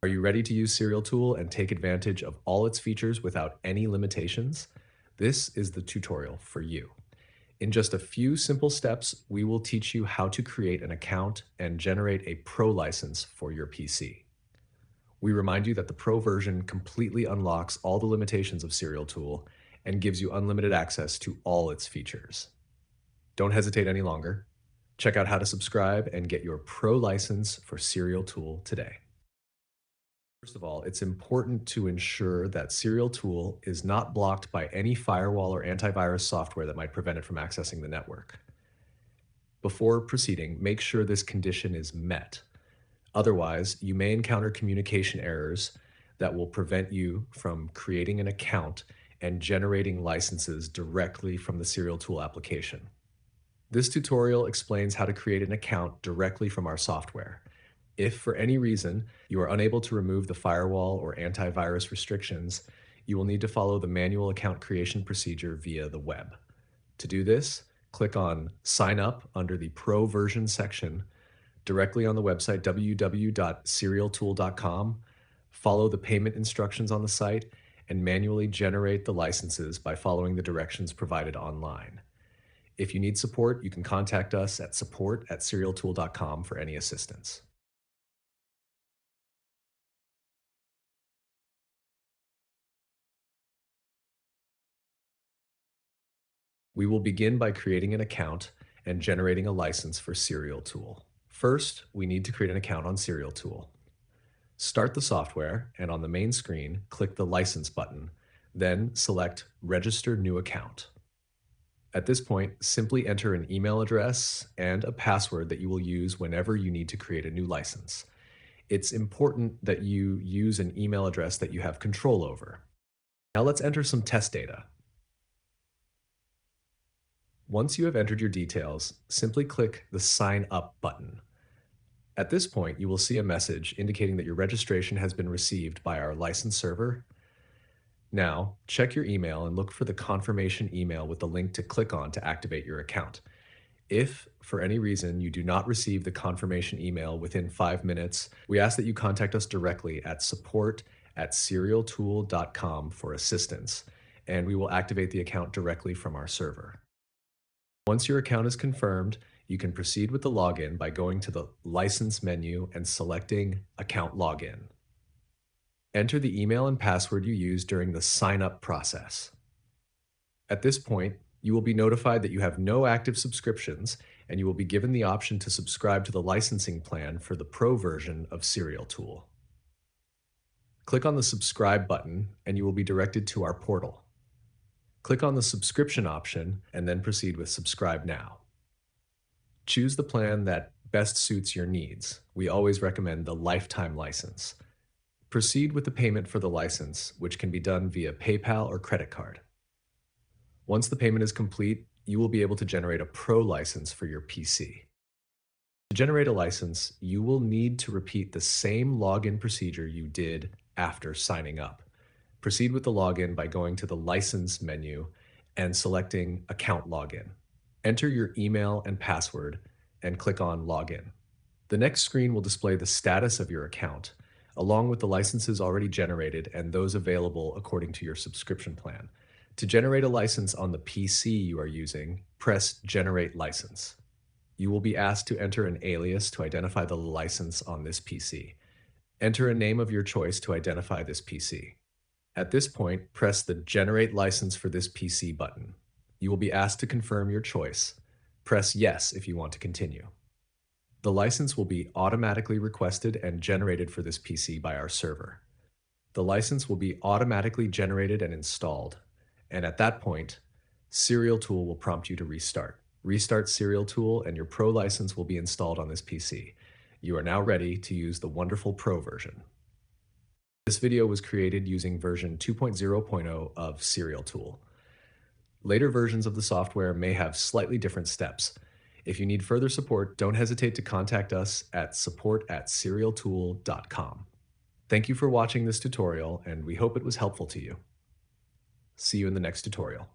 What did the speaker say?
Are you ready to use SerialTool and take advantage of all its features without any limitations? This is the tutorial for you. In just a few simple steps, we will teach you how to create an account and generate a Pro license for your PC. We remind you that the Pro version completely unlocks all the limitations of SerialTool and gives you unlimited access to all its features. Don't hesitate any longer. Check out how to subscribe and get your Pro license for SerialTool today. First of all, it's important to ensure that SerialTool is not blocked by any firewall or antivirus software that might prevent it from accessing the network. Before proceeding, make sure this condition is met. Otherwise, you may encounter communication errors that will prevent you from creating an account and generating licenses directly from the SerialTool application. This tutorial explains how to create an account directly from our software. If for any reason you are unable to remove the firewall or antivirus restrictions, you will need to follow the manual account creation procedure via the web. To do this, click on Sign Up under the Pro version section directly on the website www.serialtool.com, follow the payment instructions on the site, and manually generate the licenses by following the directions provided online. If you need support, you can contact us at support@serialtool.com for any assistance. We will begin by creating an account and generating a license for SerialTool. First, we need to create an account on SerialTool. Start the software, and on the main screen, click the License button, then select Register New Account. At this point, simply enter an email address and a password that you will use whenever you need to create a new license. It's important that you use an email address that you have control over. Now let's enter some test data. Once you have entered your details, simply click the Sign Up button. At this point, you will see a message indicating that your registration has been received by our license server. Now, check your email and look for the confirmation email with the link to click on to activate your account. If, for any reason, you do not receive the confirmation email within 5 minutes, we ask that you contact us directly at support@serialtool.com for assistance, and we will activate the account directly from our server. Once your account is confirmed, you can proceed with the login by going to the License menu and selecting Account Login. Enter the email and password you used during the sign-up process. At this point, you will be notified that you have no active subscriptions, and you will be given the option to subscribe to the licensing plan for the Pro version of SerialTool. Click on the Subscribe button, and you will be directed to our portal. Click on the subscription option and then proceed with Subscribe Now. Choose the plan that best suits your needs. We always recommend the lifetime license. Proceed with the payment for the license, which can be done via PayPal or credit card. Once the payment is complete, you will be able to generate a Pro license for your PC. To generate a license, you will need to repeat the same login procedure you did after signing up. Proceed with the login by going to the License menu and selecting Account Login. Enter your email and password and click on Login. The next screen will display the status of your account, along with the licenses already generated and those available according to your subscription plan. To generate a license on the PC you are using, press Generate License. You will be asked to enter an alias to identify the license on this PC. Enter a name of your choice to identify this PC. At this point, press the Generate License for this PC button. You will be asked to confirm your choice. Press Yes if you want to continue. The license will be automatically requested and generated for this PC by our server. The license will be automatically generated and installed, and at that point, SerialTool will prompt you to restart. Restart SerialTool and your Pro license will be installed on this PC. You are now ready to use the wonderful Pro version. This video was created using version 2.0.0 of SerialTool. Later versions of the software may have slightly different steps. If you need further support, don't hesitate to contact us at support@serialtool.com. Thank you for watching this tutorial, and we hope it was helpful to you. See you in the next tutorial.